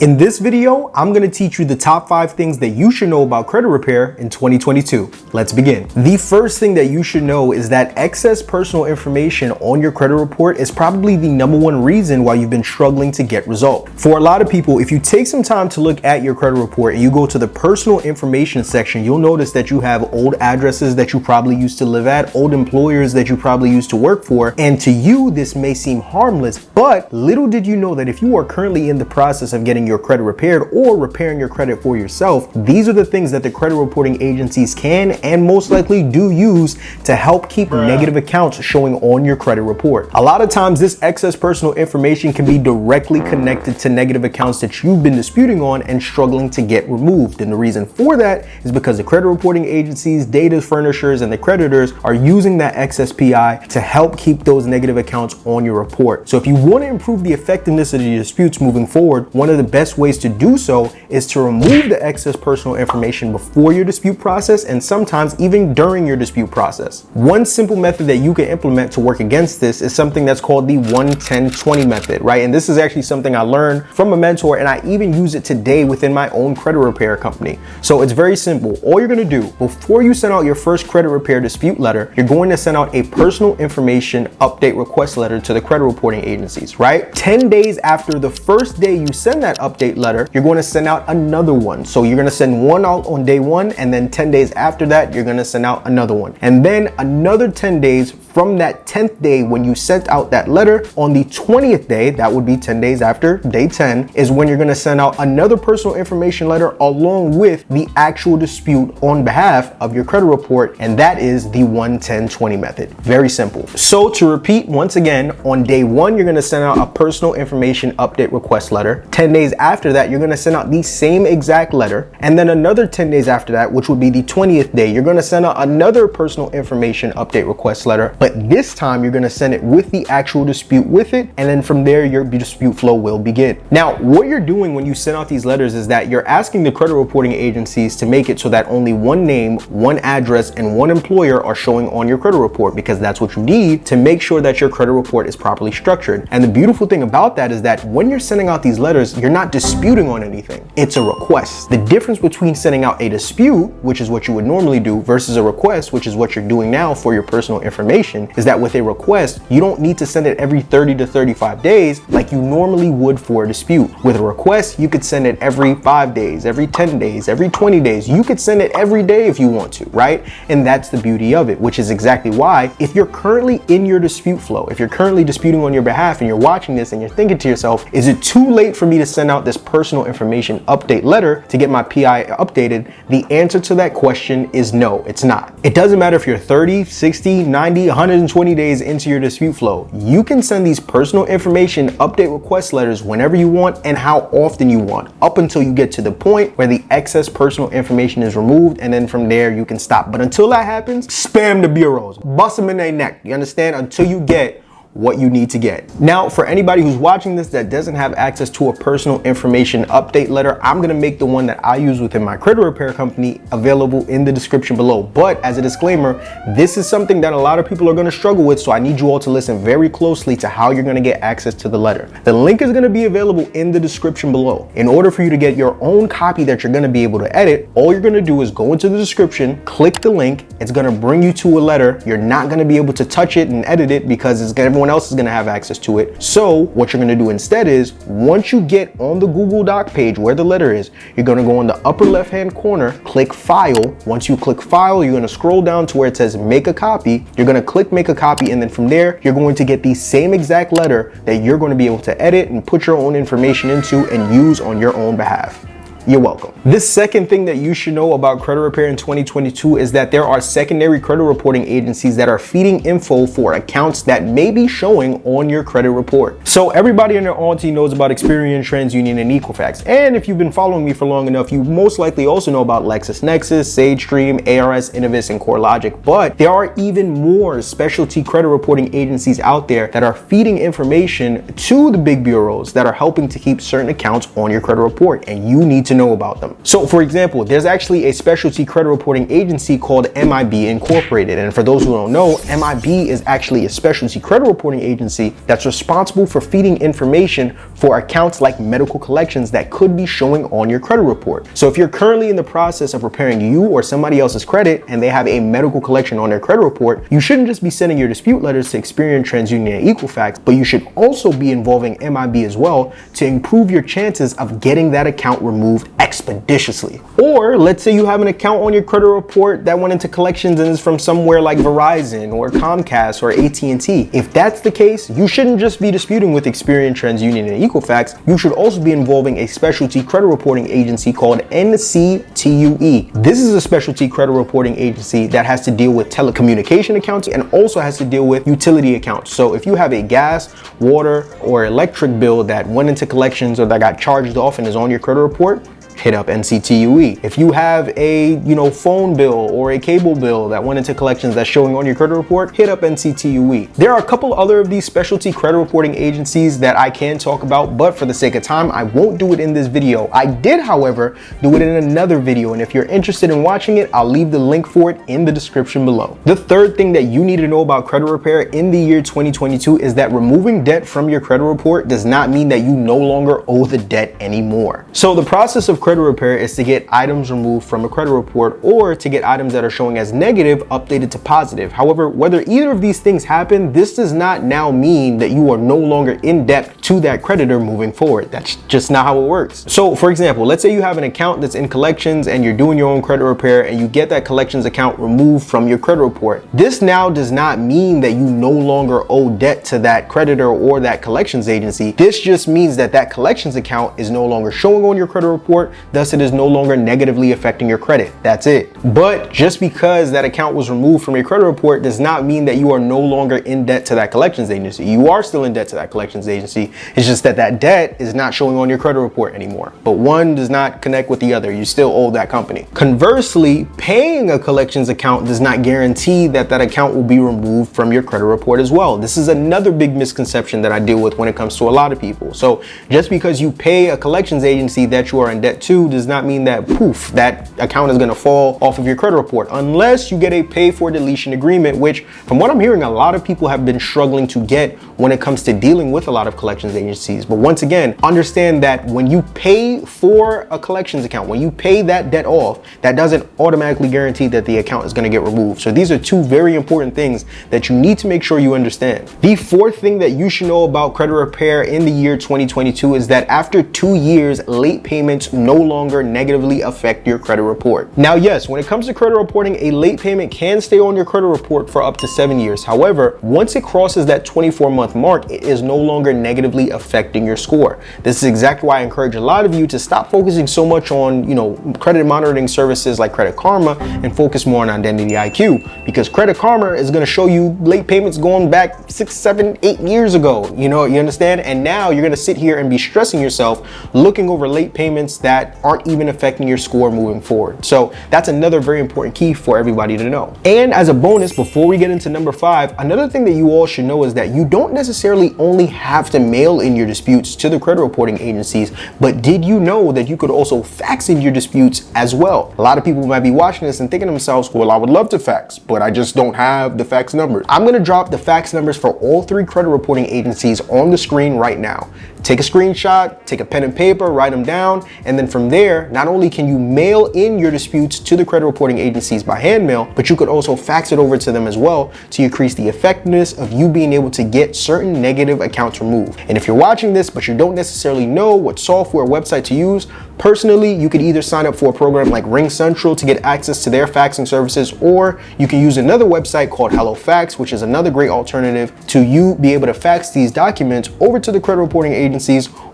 In this video, I'm going to teach you the top 5 things that you should know about credit repair in 2022. Let's begin. The first thing that you should know is that excess personal information on your credit report is probably the #1 reason why you've been struggling to get resolved. For a lot of people, if you take some time to look at your credit report and you go to the personal information section, you'll notice that you have old addresses that you probably used to live at, old employers that you probably used to work for, and to you, this may seem harmless, but little did you know that if you are currently in the process of getting your credit repaired or repairing your credit for yourself, these are the things that the credit reporting agencies can and most likely do use to help keep negative accounts showing on your credit report. A lot of times this excess personal information can be directly connected to negative accounts that you've been disputing on and struggling to get removed. And the reason for that is because the credit reporting agencies, data furnishers, and the creditors are using that excess PI to help keep those negative accounts on your report. So if you want to improve the effectiveness of your disputes moving forward, one of the best ways to do so is to remove the excess personal information before your dispute process and sometimes even during your dispute process. One simple method that you can implement to work against this is something that's called the 1-10-20 method, right? And this is actually something I learned from a mentor, and I even use it today within my own credit repair company. So it's very simple. All you're gonna do before you send out your first credit repair dispute letter, you're going to send out a personal information update request letter to the credit reporting agencies, right? 10 days after the first day you send that update letter, you're going to send out another one. So you're going to send one out on day 1, and then 10 days after that, you're going to send out another one. And then another 10 days from that 10th day when you sent out that letter, on the 20th day, that would be 10 days after day 10, is when you're going to send out another personal information letter along with the actual dispute on behalf of your credit report. And that is the 1-10-20 method. Very simple. So to repeat once again, on day 1, you're going to send out a personal information update request letter. 10 days after that, you're going to send out the same exact letter. And then another 10 days after that, which would be the 20th day, you're going to send out another personal information update request letter. But this time you're going to send it with the actual dispute with it. And then from there, your dispute flow will begin. Now, what you're doing when you send out these letters is that you're asking the credit reporting agencies to make it so that only one name, one address, and one employer are showing on your credit report, because that's what you need to make sure that your credit report is properly structured. And the beautiful thing about that is that when you're sending out these letters, you're not disputing on anything. It's a request. The difference between sending out a dispute, which is what you would normally do, versus a request, which is what you're doing now for your personal information, is that with a request, you don't need to send it every 30 to 35 days like you normally would for a dispute. With a request, you could send it every 5 days, every 10 days, every 20 days. You could send it every day if you want to, right? And that's the beauty of it, which is exactly why if you're currently in your dispute flow, if you're currently disputing on your behalf and you're watching this and you're thinking to yourself, is it too late for me to send out this personal information update letter to get my PI updated? The answer to that question is no, it's not. It doesn't matter if you're 30, 60, 90, 120 days into your dispute flow. You can send these personal information update request letters whenever you want and how often you want, up until you get to the point where the excess personal information is removed, and then from there you can stop. But until that happens, spam the bureaus, bust them in their neck, you understand, until you get what you need to get. Now, for anybody who's watching this that doesn't have access to a personal information update letter, I'm gonna make the one that I use within my credit repair company available in the description below. But as a disclaimer, this is something that a lot of people are gonna struggle with, so I need you all to listen very closely to how you're gonna get access to the letter. The link is gonna be available in the description below. In order for you to get your own copy that you're gonna be able to edit, all you're gonna do is go into the description, click the link, it's gonna bring you to a letter. You're not gonna be able to touch it and edit it because everyone else is going to have access to it. So what you're going to do instead is, once you get on the Google Doc page where the letter is, you're going to go in the upper left hand corner, click File. Once you click File, you're going to scroll down to where it says Make a Copy. You're going to click Make a Copy, and then from there you're going to get the same exact letter that you're going to be able to edit and put your own information into and use on your own behalf. You're welcome. This second thing that you should know about credit repair in 2022 is that there are secondary credit reporting agencies that are feeding info for accounts that may be showing on your credit report. So everybody and their auntie knows about Experian, TransUnion, and EQUIFAX. And if you've been following me for long enough, you most likely also know about LexisNexis, SageStream, ARS, Innovis, and CoreLogic. But there are even more specialty credit reporting agencies out there that are feeding information to the big bureaus that are helping to keep certain accounts on your credit report. And you need to to know about them. So for example, there's actually a specialty credit reporting agency called MIB Incorporated. And for those who don't know, MIB is actually a specialty credit reporting agency that's responsible for feeding information for accounts like medical collections that could be showing on your credit report. So if you're currently in the process of preparing you or somebody else's credit and they have a medical collection on their credit report, you shouldn't just be sending your dispute letters to Experian, TransUnion, and EQUIFAX, but you should also be involving MIB as well to improve your chances of getting that account removed expeditiously. Or let's say you have an account on your credit report that went into collections and is from somewhere like Verizon or COMCAST or AT&T. If that's the case, you shouldn't just be disputing with Experian, TransUnion, and EQUIFAX. You should also be involving a specialty credit reporting agency called NCTUE. This is a specialty credit reporting agency that has to deal with telecommunication accounts and also has to deal with utility accounts. So if you have a gas, water, or electric bill that went into collections or that got charged off and is on your credit report, hit up NCTUE. If you have a, phone bill or a cable bill that went into collections that's showing on your credit report, hit up NCTUE. There are a couple other of these specialty credit reporting agencies that I can talk about, but for the sake of time, I won't do it in this video. I did, however, do it in another video, and if you're interested in watching it, I'll leave the link for it in the description below. The third thing that you need to know about credit repair in the year 2022 is that removing debt from your credit report does not mean that you no longer owe the debt anymore. So the process of credit repair is to get items removed from a credit report or to get items that are showing as negative updated to positive. However, whether either of these things happen, this does not now mean that you are no longer in debt to that creditor moving forward. That's just not how it works. So for example, let's say you have an account that's in collections and you're doing your own credit repair and you get that collections account removed from your credit report. This now does not mean that you no longer owe debt to that creditor or that collections agency. This just means that that collections account is no longer showing on your credit report. Thus, it is no longer negatively affecting your credit. That's it. But just because that account was removed from your credit report does not mean that you are no longer in debt to that collections agency. You are still in debt to that collections agency. It's just that that debt is not showing on your credit report anymore. But one does not connect with the other. You still owe that company. Conversely, paying a collections account does not guarantee that that account will be removed from your credit report as well. This is another big misconception that I deal with when it comes to a lot of people. So just because you pay a collections agency that you are in debt to does not mean that poof, that account is going to fall off of your credit report unless you get a pay for deletion agreement, which from what I'm hearing, a lot of people have been struggling to get when it comes to dealing with a lot of collections agencies. But once again, understand that when you pay for a collections account, when you pay that debt off, that doesn't automatically guarantee that the account is going to get removed. So these are two very important things that you need to make sure you understand. The fourth thing that you should know about credit repair in the year 2022 is that after 2 years, late payments no longer negatively affect your credit report. Now, yes, when it comes to credit reporting, a late payment can stay on your credit report for up to 7 years. However, once it crosses that 24-month mark, it is no longer negatively affecting your score. This is exactly why I encourage a lot of you to stop focusing so much on, credit monitoring services like Credit Karma and focus more on Identity IQ, because Credit Karma is going to show you late payments going back 6, 7, 8 years ago. You understand? And now you're going to sit here and be stressing yourself looking over late payments that aren't even affecting your score moving forward. So that's another very important key for everybody to know. And as a bonus, before we get into number 5, another thing that you all should know is that you don't necessarily only have to mail in your disputes to the credit reporting agencies, but did you know that you could also fax in your disputes as well? A lot of people might be watching this and thinking to themselves, well, I would love to fax, but I just don't have the fax numbers. I'm going to drop the fax numbers for all 3 credit reporting agencies on the screen right now. Take a screenshot, take a pen and paper, write them down, and then from there, not only can you mail in your disputes to the credit reporting agencies by hand mail, but you could also fax it over to them as well to increase the effectiveness of you being able to get certain negative accounts removed. And if you're watching this, but you don't necessarily know what software or website to use, personally, you could either sign up for a program like Ring Central to get access to their faxing services, or you can use another website called HelloFax, which is another great alternative to you be able to fax these documents over to the credit reporting agencies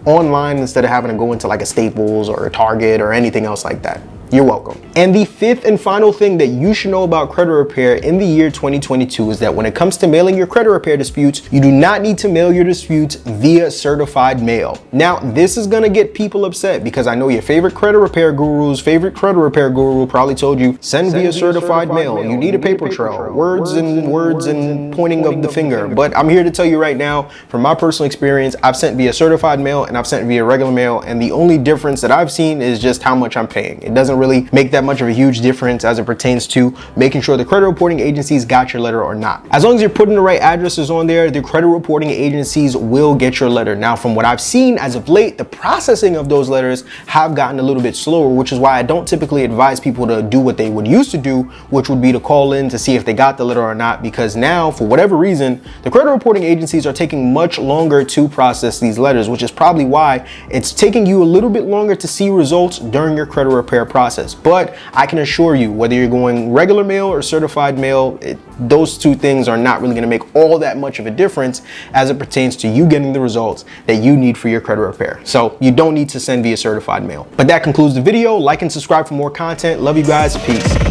online instead of having to go into like a Staples or a Target or anything else like that. You're welcome. And the fifth and final thing that you should know about credit repair in the year 2022 is that when it comes to mailing your credit repair disputes, you do not need to mail your disputes via certified mail. Now, this is gonna get people upset because I know your favorite credit repair guru probably told you, send via certified mail. You need a paper trail, words and pointing of the finger. But I'm here to tell you right now, from my personal experience, I've sent via certified mail and I've sent via regular mail, and the only difference that I've seen is just how much I'm paying. It doesn't really make that much of a huge difference as it pertains to making sure the credit reporting agencies got your letter or not. As long as you're putting the right addresses on there, the credit reporting agencies will get your letter. Now, from what I've seen as of late, the processing of those letters have gotten a little bit slower, which is why I don't typically advise people to do what they would used to do, which would be to call in to see if they got the letter or not, because now, for whatever reason, the credit reporting agencies are taking much longer to process these letters, which is probably why it's taking you a little bit longer to see results during your credit repair process. But I can assure you, whether you're going regular mail or certified mail, those two things are not really going to make all that much of a difference as it pertains to you getting the results that you need for your credit repair. So you don't need to send via certified mail. But that concludes the video. Like and subscribe for more content. Love you guys. Peace.